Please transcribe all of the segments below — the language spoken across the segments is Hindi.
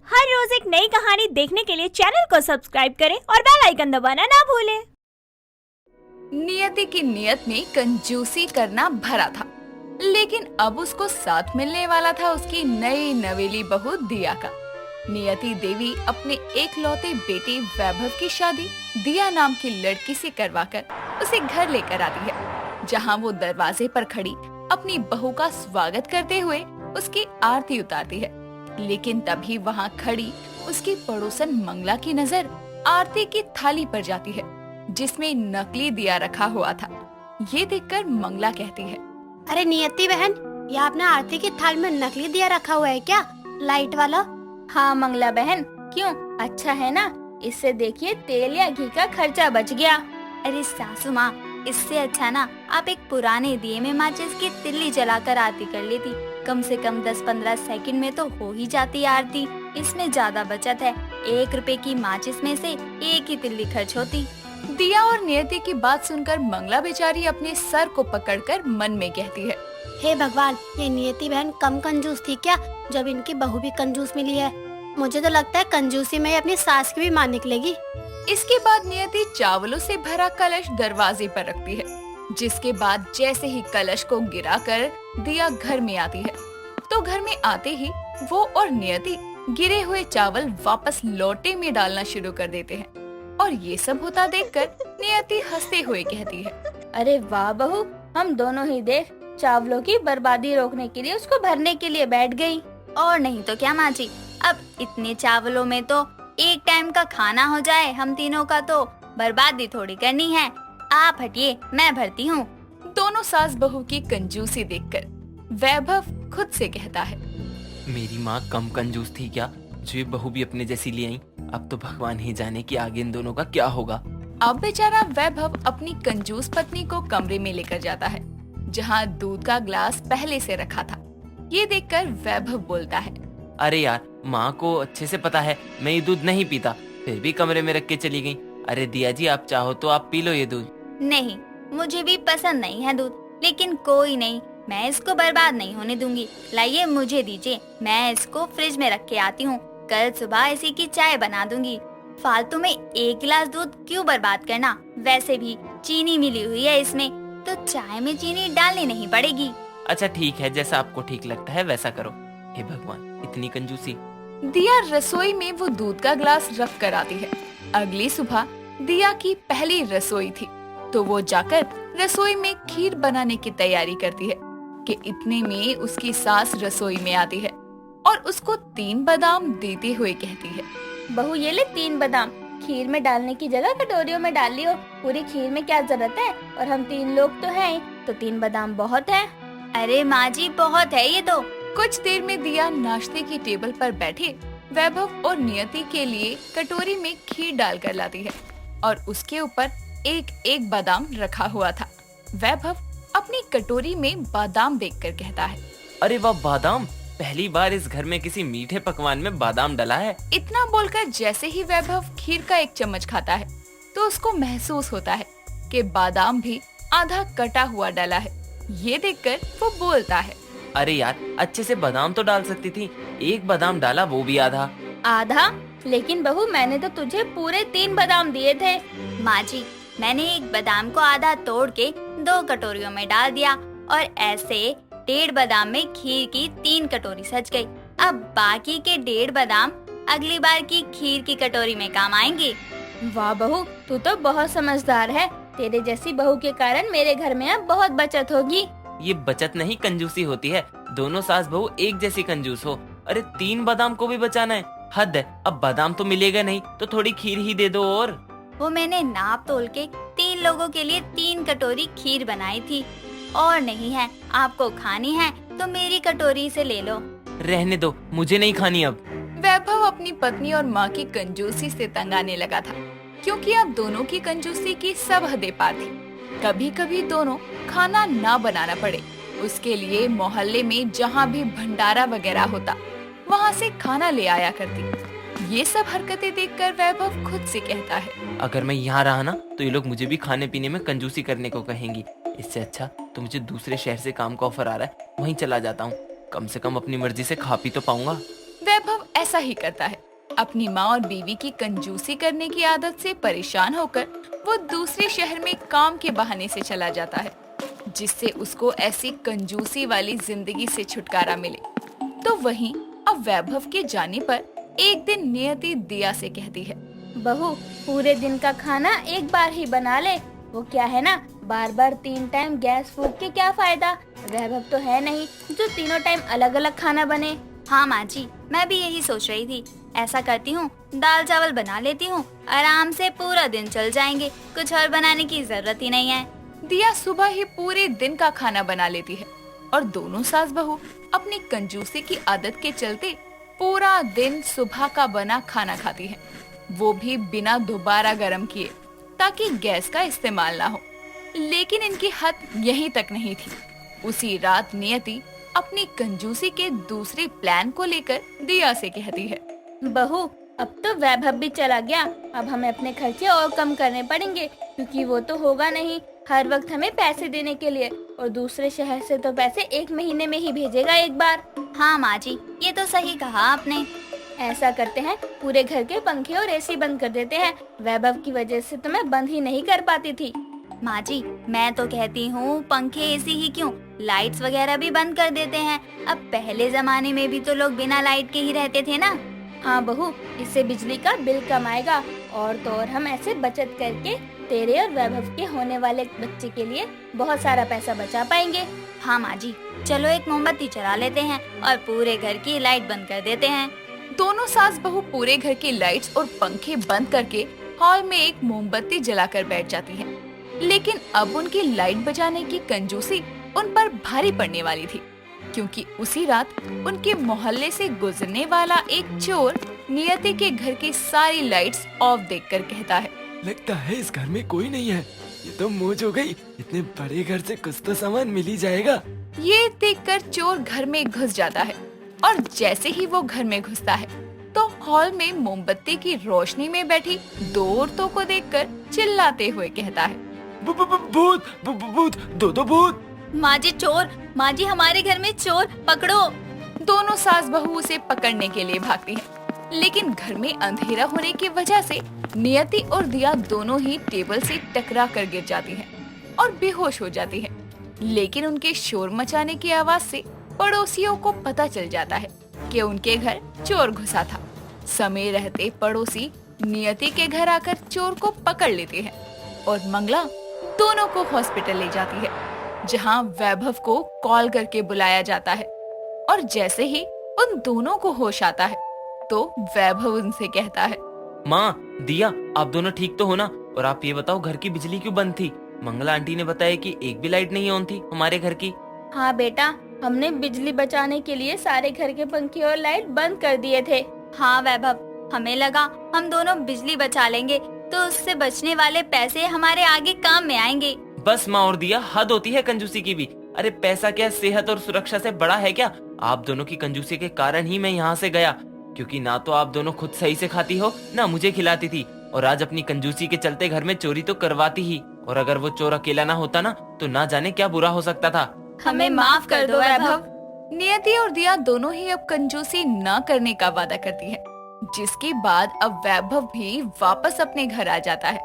हर रोज एक नई कहानी देखने के लिए चैनल को सब्सक्राइब करें और बेल आइकन दबाना ना भूलें। नियति की नियत में कंजूसी करना भरा था, लेकिन अब उसको साथ मिलने वाला था उसकी नई नवेली बहू दिया का। नियति देवी अपने एकलौते बेटे वैभव की शादी दिया नाम की लड़की से करवाकर उसे घर लेकर आती है, जहां वो दरवाजे पर खड़ी अपनी बहू का स्वागत करते हुए उसकी आरती उतारती है। लेकिन तभी वहां खड़ी उसकी पड़ोसन मंगला की नजर आरती की थाली पर जाती है, जिसमें नकली दिया रखा हुआ था। ये देखकर मंगला कहती है, अरे नियति बहन, ये आपने आरती की थाल में नकली दिया रखा हुआ है क्या, लाइट वाला? हाँ मंगला बहन, क्यों, अच्छा है ना? इससे देखिए तेल या घी का खर्चा बच गया। अरे सासू माँ, इससे अच्छा ना आप एक पुराने दिए में माचिस की तिल्ली जलाकर आरती कर लेती। कम से कम 10-15 सेकंड में तो हो ही जाती आरती। इसमें ज्यादा बचत है। 1 रुपए की माचिस में से 1 ही तिल्ली खर्च होती। दिया और नियति की बात सुनकर मंगला बेचारी अपने सर को पकड़कर मन में कहती है, हे भगवान, ये नियति बहन कम कंजूस थी क्या, जब इनकी बहू भी कंजूस मिली है। मुझे तो लगता है कंजूसी में अपनी सास की भी मां निकलेगी। इसके बाद नियति चावलों से भरा कलश दरवाजे पर रखती है, जिसके बाद जैसे ही कलश को गिराकर दिया घर में आती है, तो घर में आते ही वो और नियति गिरे हुए चावल वापस लोटे में डालना शुरू कर देते हैं। और ये सब होता देखकर नियति हंसते हुए कहती है, अरे वाह बहू, हम दोनों ही देख चावलों की बर्बादी रोकने के लिए उसको भरने के लिए बैठ गई। और नहीं तो क्या माँ जी, अब इतने चावलों में तो एक टाइम का खाना हो जाए हम तीनों का, तो बर्बादी थोड़ी करनी है। आप हटिए, मैं भरती हूँ। दोनों सास बहू की कंजूसी देखकर वैभव खुद से कहता है, मेरी माँ कम कंजूस थी क्या, जो ये बहू भी अपने जैसी ले आई। अब तो भगवान ही जाने कि आगे इन दोनों का क्या होगा। अब बेचारा वैभव अपनी कंजूस पत्नी को कमरे में लेकर जाता है, जहाँ दूध का ग्लास पहले से रखा था। ये देखकर वैभव बोलता है, अरे यार, माँ को अच्छे से पता है मैं ये दूध नहीं पीता, फिर भी कमरे में रख के चली गई। अरे दिया जी, आप चाहो तो आप पी लो ये दूध। नहीं, मुझे भी पसंद नहीं है दूध, लेकिन कोई नहीं, मैं इसको बर्बाद नहीं होने दूंगी। लाइए मुझे दीजिए, मैं इसको फ्रिज में रख के आती हूँ। कल सुबह इसी की चाय बना दूंगी। फालतू में 1 गिलास दूध क्यों बर्बाद करना, वैसे भी चीनी मिली हुई है इसमें, तो चाय में चीनी डालनी नहीं पड़ेगी। अच्छा ठीक है, जैसा आपको ठीक लगता है वैसा करो। हे भगवान, इतनी कंजूसी। दिया रसोई में वो दूध का ग्लास रख कर आती है। अगली सुबह दिया की पहली रसोई थी, तो वो जाकर रसोई में खीर बनाने की तैयारी करती है कि इतने में उसकी सास रसोई में आती है और उसको 3 बादाम देते हुए कहती है, बहू ये ले 3 बादाम, खीर में डालने की जगह कटोरियों में डाल लियो। पूरी खीर में क्या जरूरत है, और हम 3 लोग तो हैं, तो 3 बादाम बहुत है। अरे माँ जी, बहुत है ये तो। कुछ देर में दिया नाश्ते की टेबल पर बैठे वैभव और नियति के लिए कटोरी में खीर डालकर लाती है और उसके ऊपर एक बादाम रखा हुआ था। वैभव अपनी कटोरी में बादाम देखकर कहता है, अरे वाह, बादाम! पहली बार इस घर में किसी मीठे पकवान में बादाम डला है। इतना बोलकर जैसे ही वैभव खीर का 1 चम्मच खाता है, तो उसको महसूस होता है कि बादाम भी आधा कटा हुआ डला है। ये देखकर वो बोलता है, अरे यार, अच्छे से बादाम तो डाल सकती थी, 1 बादाम डाला, वो भी आधा। आधा? लेकिन बहू मैंने तो तुझे पूरे 3 बादाम दिए थे। माँ जी, मैंने 1 बादाम को आधा तोड़ के 2 कटोरियों में डाल दिया, और ऐसे 1.5 बादाम में खीर की 3 कटोरी सज गई। अब बाकी के 1.5 बादाम अगली बार की खीर की कटोरी में काम आएंगे। वाह बहू, तू तो बहुत समझदार है। तेरे जैसी बहू के कारण मेरे घर में अब बहुत बचत होगी। ये बचत नहीं, कंजूसी होती है। दोनों सास बहू एक जैसी कंजूस हो। अरे 3 बादाम को भी बचाना है, हद है। अब बादाम तो मिलेगा नहीं, तो थोड़ी खीर ही दे दो। और वो मैंने नाप तोल के 3 लोगों के लिए 3 कटोरी खीर बनाई थी। और नहीं है, आपको खानी है तो मेरी कटोरी से ले लो। रहने दो, मुझे नहीं खानी अब। वैभव अपनी पत्नी और माँ की कंजूसी से तंग आने लगा था, क्योंकि अब दोनों की कंजूसी की सब हदें पार थी। कभी कभी दोनों खाना ना बनाना पड़े, उसके लिए मोहल्ले में जहाँ भी भंडारा वगैरह होता, वहाँ से खाना ले आया करती। ये सब हरकतें देखकर वैभव खुद से कहता है, अगर मैं यहाँ रहा ना, तो ये लोग मुझे भी खाने पीने में कंजूसी करने को कहेंगी। इससे अच्छा तो मुझे दूसरे शहर से काम का ऑफर आ रहा है, वहीं चला जाता हूँ। कम से कम अपनी मर्जी से खा पी तो पाऊंगा। वैभव ऐसा ही करता है। अपनी माँ और बीवी की कंजूसी करने की आदत से परेशान होकर वो दूसरे शहर में काम के बहाने से चला जाता है, जिससे उसको ऐसी कंजूसी वाली जिंदगी से छुटकारा मिले। तो वहीं अब वैभव के जाने पर एक दिन नियति दिया से कहती है, बहू पूरे दिन का खाना एक बार ही बना ले। वो क्या है ना, बार बार 3 टाइम गैस फूंक के क्या फायदा। वैभव तो है नहीं जो तीनों टाइम अलग अलग खाना बने। हाँ माँ जी, मैं भी यही सोच रही थी। ऐसा करती हूँ, दाल चावल बना लेती हूँ, आराम से पूरा दिन चल जाएंगे, कुछ और बनाने की जरूरत ही नहीं है। दिया सुबह ही पूरे दिन का खाना बना लेती है और दोनों सास बहू अपनी कंजूसी की आदत के चलते पूरा दिन सुबह का बना खाना खाती है, वो भी बिना दोबारा गर्म किए, ताकि गैस का इस्तेमाल ना हो। लेकिन इनकी हद यहीं तक नहीं थी। उसी रात नियति अपनी कंजूसी के दूसरे प्लान को लेकर दिया से कहती है, बहू अब तो वैभव भी चला गया, अब हमें अपने खर्चे और कम करने पड़ेंगे, क्योंकि वो तो होगा नहीं हर वक्त हमें पैसे देने के लिए, और दूसरे शहर से तो पैसे 1 महीने में ही भेजेगा एक बार। हाँ माँ जी, ये तो सही कहा आपने। ऐसा करते हैं, पूरे घर के पंखे और एसी बंद कर देते हैं। वैभव की वजह से तो मैं बंद ही नहीं कर पाती थी। माँ जी, मैं तो कहती हूँ पंखे एसी ही क्यों, लाइट्स वगैरह भी बंद कर देते हैं। अब पहले जमाने में भी तो लोग बिना लाइट के ही रहते थे ना। हाँ बहू, इससे बिजली का बिल कम आएगा, और तो और हम ऐसे बचत करके तेरे और वैभव के होने वाले बच्चे के लिए बहुत सारा पैसा बचा पाएंगे। हाँ माँ जी, चलो एक मोमबत्ती चला लेते हैं और पूरे घर की लाइट बंद कर देते हैं। दोनों सास बहू पूरे घर की लाइट्स और पंखे बंद करके हॉल में एक मोमबत्ती जलाकर बैठ जाती हैं। लेकिन अब उनकी लाइट बजाने की कंजूसी उन पर भारी पड़ने वाली थी, क्योंकि उसी रात उनके मोहल्ले से गुजरने वाला एक चोर नियति के घर की सारी लाइट्स ऑफ देखकर कहता है, लगता है इस घर में कोई नहीं है। ये तो मौज हो गई, इतने बड़े घर से कुछ तो सामान मिल ही जाएगा। ये देखकर चोर घर में घुस जाता है, और जैसे ही वो घर में घुसता है तो हॉल में मोमबत्ती की रोशनी में बैठी 2 औरतों को देखकर चिल्लाते हुए कहता है, भूत भूत, दो भूत। माँ जी चोर, माँ जी हमारे घर में चोर, पकड़ो। दोनों सास बहू उसे पकड़ने के लिए भागती हैं, लेकिन घर में अंधेरा होने की वजह से नियति और दिया दोनों ही टेबल से टकरा कर गिर जाती हैं और बेहोश हो जाती हैं। लेकिन उनके शोर मचाने की आवाज से पड़ोसियों को पता चल जाता है कि उनके घर चोर घुसा था। समय रहते पड़ोसी नियति के घर आकर चोर को पकड़ लेते हैं और मंगला दोनों को हॉस्पिटल ले जाती है, जहां वैभव को कॉल करके बुलाया जाता है। और जैसे ही उन दोनों को होश आता है तो वैभव उनसे कहता है, माँ, दिया, आप दोनों ठीक तो हो ना? और आप ये बताओ घर की बिजली क्यों बंद थी? मंगला आंटी ने बताया कि एक भी लाइट नहीं ऑन थी हमारे घर की। हाँ बेटा, हमने बिजली बचाने के लिए सारे घर के पंखे और लाइट बंद कर दिए थे। हाँ वैभव, हमें लगा हम दोनों बिजली बचा लेंगे तो उससे बचने वाले पैसे हमारे आगे काम में आएंगे। बस माँ और दिया, हद होती है कंजूसी की भी। अरे पैसा क्या सेहत और सुरक्षा से बड़ा है क्या? आप दोनों की कंजूसी के कारण ही मैं यहाँ से गया, क्योंकि ना तो आप दोनों खुद सही से खाती हो, ना मुझे खिलाती थी, और आज अपनी कंजूसी के चलते घर में चोरी तो करवाती ही। और अगर वो चोर अकेला ना होता ना, तो ना जाने क्या बुरा हो सकता था। हमें माफ कर दो वैभव। नियति और दिया दोनों ही अब कंजूसी न करने का वादा करती है, जिसके बाद अब वैभव भी वापस अपने घर आ जाता है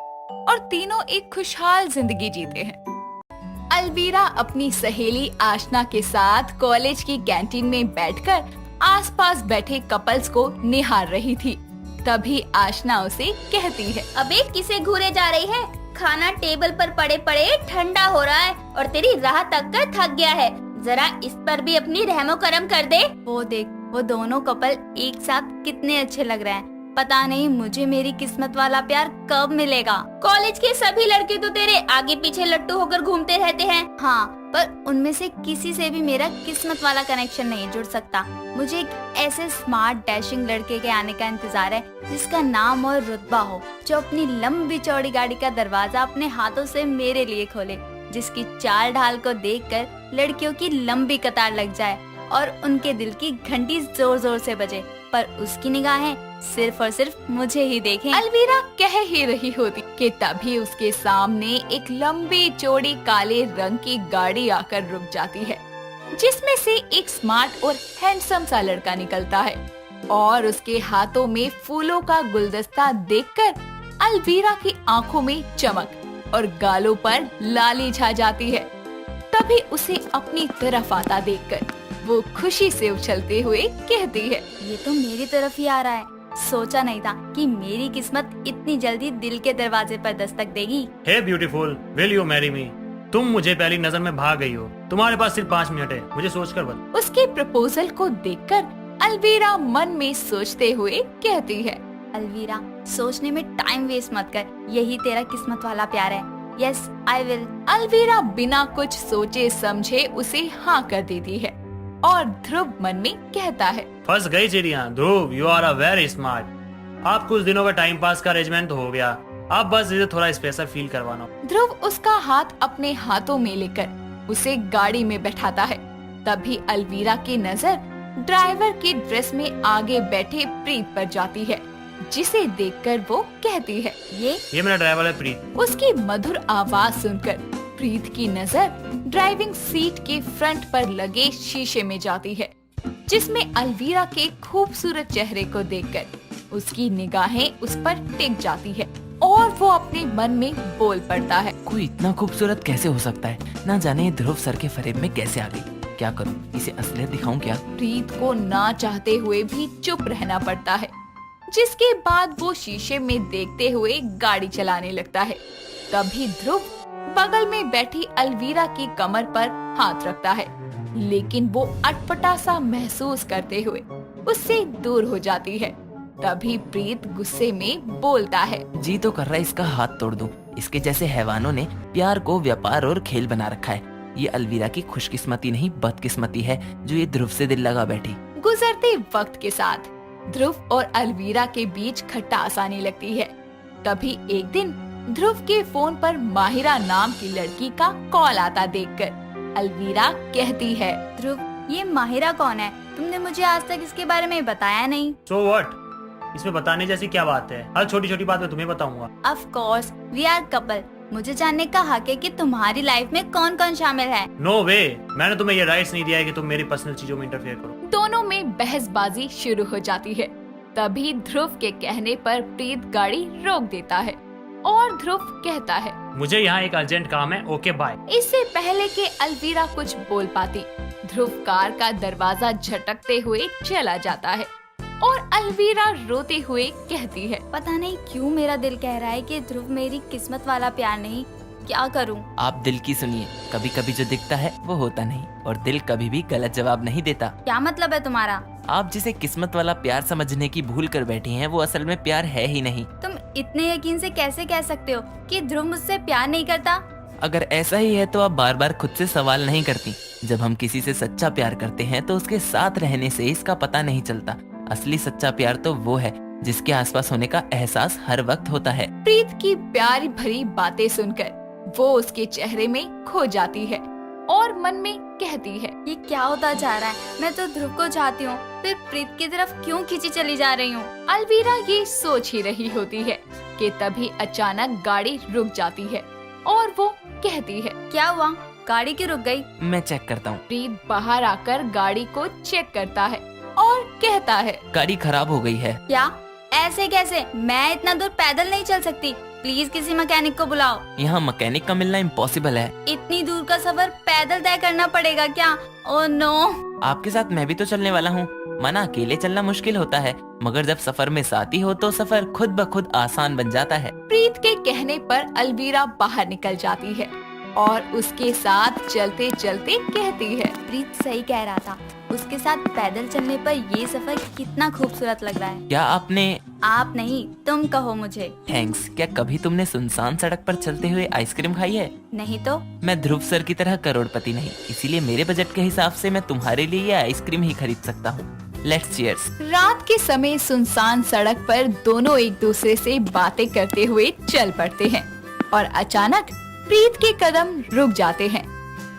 और तीनों एक खुशहाल जिंदगी जीते हैं। अलवीरा अपनी सहेली आशना के साथ कॉलेज की कैंटीन में बैठकर आसपास बैठे कपल्स को निहार रही थी। तभी आशना उसे कहती है, अबे किसे घूरे जा रही है? खाना टेबल पर पड़े पड़े ठंडा हो रहा है और तेरी राह तक कर थक गया है। जरा इस पर भी अपनी रहमो करम कर दे। वो देख, वो दोनों कपल एक साथ कितने अच्छे लग रहे हैं। पता नहीं मुझे मेरी किस्मत वाला प्यार कब मिलेगा। कॉलेज के सभी लड़के तो तेरे आगे पीछे लट्टू होकर घूमते रहते हैं। हाँ, पर उनमें से किसी से भी मेरा किस्मत वाला कनेक्शन नहीं जुड़ सकता। मुझे एक ऐसे स्मार्ट डैशिंग लड़के के आने का इंतजार है, जिसका नाम और रुतबा हो, जो अपनी लंबी चौड़ी गाड़ी का दरवाजा अपने हाथों से मेरे लिए खोले, जिसकी चाल ढाल को देखकर लड़कियों की लंबी कतार लग जाए और उनके दिल की घंटी जोर जोर से बजे, पर उसकी निगाहें सिर्फ और सिर्फ मुझे ही देखें। अलवीरा कह ही रही होती कि तभी उसके सामने एक लंबी चौड़ी काले रंग की गाड़ी आकर रुक जाती है, जिसमें से एक स्मार्ट और हैंडसम सा लड़का निकलता है। और उसके हाथों में फूलों का गुलदस्ता देखकर अलवीरा की आंखों में चमक और गालों पर लाली छा जाती है। तभी उसे अपनी तरफ आता देखकर वो खुशी से उछलते हुए कहती है, ये तो मेरी तरफ ही आ रहा है। सोचा नहीं था कि मेरी किस्मत इतनी जल्दी दिल के दरवाजे पर दस्तक देगी। Hey beautiful, will you marry me? तुम मुझे पहली नजर में भाग गई हो। तुम्हारे पास सिर्फ 5 मिनट है, मुझे सोचकर बता। उसके प्रपोजल को देखकर अलवीरा मन में सोचते हुए कहती है, अलवीरा, सोचने में टाइम वेस्ट मत कर, यही तेरा किस्मत वाला प्यार है। Yes, I will. अलवीरा बिना कुछ सोचे समझे उसे हाँ कर देती है और ध्रुव मन में कहता है, फंस गई चिड़िया। Dhruv, you are a very smart. आप कुछ दिनों का टाइम पास का अरेंजमेंट हो गया, आप बस इसे थोड़ा स्पेशल फील करवाना। ध्रुव उसका हाथ अपने हाथों में लेकर उसे गाड़ी में बैठाता है। तभी अलवीरा की नजर ड्राइवर की ड्रेस में आगे बैठे प्रीत पर जाती है, जिसे देखकर वो कहती है, ये मेरा ड्राइवर है प्रीत। उसकी मधुर आवाज सुनकर प्रीत की नजर ड्राइविंग सीट के फ्रंट पर लगे शीशे में जाती है, जिसमें अलवीरा के खूबसूरत चेहरे को देखकर उसकी निगाहें उस पर टिक जाती है और वो अपने मन में बोल पड़ता है, कोई इतना खूबसूरत कैसे हो सकता है? ना जाने ये ध्रुव सर के फरेब में कैसे आ गई। क्या करूं, इसे असलियत दिखाऊं क्या? प्रीत को ना चाहते हुए भी चुप रहना पड़ता है, जिसके बाद वो शीशे में देखते हुए गाड़ी चलाने लगता है। तभी ध्रुव बगल में बैठी अलवीरा की कमर पर हाथ रखता है, लेकिन वो अटपटा सा महसूस करते हुए उससे दूर हो जाती है। तभी प्रीत गुस्से में बोलता है, जी तो कर रहा है इसका हाथ तोड़ दूं। इसके जैसे हैवानों ने प्यार को व्यापार और खेल बना रखा है। ये अलवीरा की खुशकिस्मती नहीं बदकिस्मती है जो ये ध्रुव से दिल लगा बैठी। गुजरते वक्त के साथ ध्रुव और अलवीरा के बीच खटास आने लगती है। तभी एक दिन ध्रुव के फोन पर माहिरा नाम की लड़की का कॉल आता देखकर अलवीरा कहती है, ध्रुव, ये माहिरा कौन है? तुमने मुझे आज तक इसके बारे में बताया नहीं। So what? इसमें बताने जैसी क्या बात है? हर छोटी छोटी बात मैं तुम्हें बताऊंगा। Of course, we are couple. मुझे जानने का हक है कि तुम्हारी लाइफ में कौन कौन शामिल है। नो वे, मैंने तुम्हें ये राइट्स नहीं दिया है कि तुम मेरी पर्सनल चीजों में इंटरफेयर करो। दोनों में बहसबाजी शुरू हो जाती है। तभी ध्रुव के कहने पर प्रीत गाड़ी रोक देता है और ध्रुव कहता है, मुझे यहाँ एक अर्जेंट काम है, ओके बाय। इससे पहले कि अलवीरा कुछ बोल पाती, ध्रुव कार का दरवाजा झटकते हुए चला जाता है और अलवीरा रोते हुए कहती है, पता नहीं क्यों मेरा दिल कह रहा है कि ध्रुव मेरी किस्मत वाला प्यार नहीं। क्या करूं? आप दिल की सुनिए, कभी कभी जो दिखता है वो होता नहीं, और दिल कभी भी गलत जवाब नहीं देता। क्या मतलब है तुम्हारा? आप जिसे किस्मत वाला प्यार समझने की भूल कर बैठी हैं, वो असल में प्यार है ही नहीं। तुम इतने यकीन से कैसे कह सकते हो कि ध्रुव मुझसे प्यार नहीं करता? अगर ऐसा ही है तो आप बार बार खुद से सवाल नहीं करती। जब हम किसी से सच्चा प्यार करते हैं तो उसके साथ रहने से इसका पता नहीं चलता। असली सच्चा प्यार तो वो है जिसके आसपास होने का एहसास हर वक्त होता है। प्रीत की प्यारी भरी बातें सुनकर वो उसके चेहरे में खो जाती है और मन में कहती है, ये क्या होता जा रहा है? मैं तो ध्रुव को चाहती हूँ, फिर प्रीत की तरफ क्यों खींची चली जा रही हूँ? अलवीरा ये सोच ही रही होती है कि तभी अचानक गाड़ी रुक जाती है और वो कहती है, क्या हुआ? गाड़ी क्यों रुक गई? मैं चेक करता हूँ। प्रीत बाहर आकर गाड़ी को चेक करता है और कहता है, गाड़ी खराब हो गई है। क्या? ऐसे कैसे? मैं इतना दूर पैदल नहीं चल सकती। प्लीज किसी मैकेनिक को बुलाओ। यहाँ मैकेनिक का मिलना इम्पॉसिबल है। इतनी दूर का सफर पैदल तय करना पड़ेगा क्या? Oh no. आपके साथ मैं भी तो चलने वाला हूँ। माना अकेले चलना मुश्किल होता है, मगर जब सफर में साथी हो तो सफर खुद ब खुद आसान बन जाता है। प्रीत के कहने पर अलवीरा बाहर निकल जाती है और उसके साथ चलते चलते कहती है, प्रीत सही कह रहा था। उसके साथ पैदल चलने पर ये सफर कितना खूबसूरत लग रहा है। क्या आपने? आप नहीं, तुम कहो मुझे। थैंक्स। क्या कभी तुमने सुनसान सड़क पर चलते हुए आइसक्रीम खाई है? नहीं तो। मैं ध्रुव सर की तरह करोड़पति नहीं, इसीलिए मेरे बजट के हिसाब से मैं तुम्हारे लिए ये आइसक्रीम ही खरीद सकता हूँ। Let's cheers. रात के समय सुनसान सड़क पर दोनों एक दूसरे से बातें करते हुए चल पड़ते हैं और अचानक प्रीत के कदम रुक जाते हैं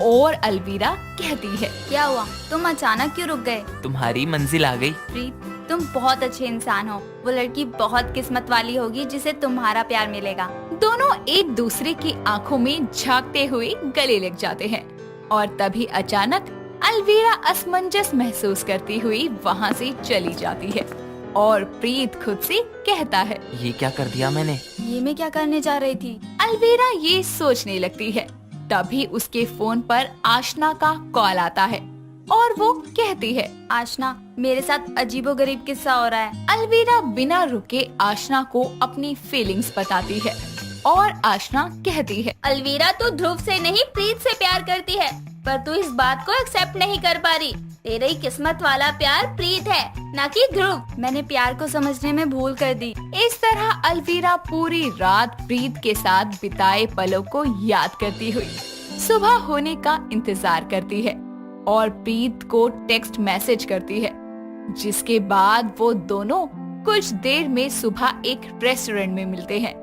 और अलवीरा कहती है, क्या हुआ? तुम अचानक क्यों रुक गए? तुम्हारी मंजिल आ गई। प्रीत, तुम बहुत अच्छे इंसान हो। वो लड़की बहुत किस्मत वाली होगी जिसे तुम्हारा प्यार मिलेगा। दोनों एक दूसरे की आंखों में झांकते हुए गले लग जाते हैं और तभी अचानक अलवीरा असमंजस महसूस करती हुई वहाँ से चली जाती है। और प्रीत खुद से कहता है, ये क्या कर दिया मैंने? ये मैं क्या करने जा रही थी? अलवीरा ये सोचने लगती है। तभी उसके फोन पर आशना का कॉल आता है और वो कहती है, आशना, मेरे साथ अजीबोगरीब किस्सा हो रहा है। अलवीरा बिना रुके आशना को अपनी फीलिंग्स बताती है और आशना कहती है, अलवीरा तू ध्रुव से नहीं प्रीत से प्यार करती है, पर तू इस बात को एक्सेप्ट नहीं कर पा रही। तेरे ही किस्मत वाला प्यार प्रीत है, ना कि ध्रुव। मैंने प्यार को समझने में भूल कर दी। इस तरह अलवीरा पूरी रात प्रीत के साथ बिताए पलों को याद करती हुई सुबह होने का इंतजार करती है और प्रीत को टेक्स्ट मैसेज करती है, जिसके बाद वो दोनों कुछ देर में सुबह एक रेस्टोरेंट में मिलते हैं,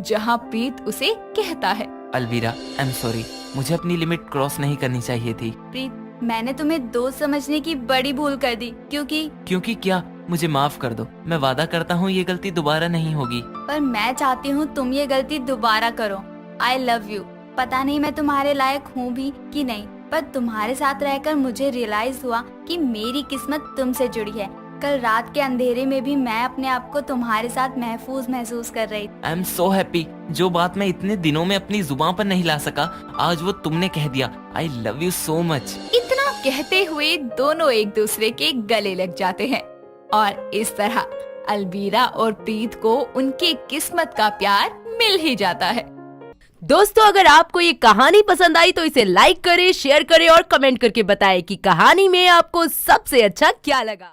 जहां प्रीत उसे कहता है, अलवीरा, आई एम सॉरी, मुझे अपनी लिमिट क्रॉस नहीं करनी चाहिए थी। प्रीत, मैंने तुम्हें दोस्त समझने की बड़ी भूल कर दी, क्योंकि क्या? मुझे माफ कर दो। मैं वादा करता हूँ ये गलती दोबारा नहीं होगी। पर मैं चाहती हूँ तुम ये गलती दोबारा करो। I love you. पता नहीं मैं तुम्हारे लायक हूँ भी कि नहीं, पर तुम्हारे साथ रहकर मुझे रियलाइज हुआ कि मेरी किस्मत तुमसे जुड़ी है। कल रात के अंधेरे में भी मैं अपने आप को तुम्हारे साथ महफूज महसूस कर रही थी। I am so happy. जो बात मैं इतने दिनों में अपनी जुबान पर नहीं ला सका, आज वो तुमने कह दिया। I love you so much. इतना कहते हुए दोनों एक दूसरे के गले लग जाते हैं और इस तरह अलवीरा और प्रीत को उनकी किस्मत का प्यार मिल ही जाता है। दोस्तों, अगर आपको ये कहानी पसंद आई तो इसे लाइक करें, शेयर करें और कमेंट करके बताएं कि कहानी में आपको सबसे अच्छा क्या लगा।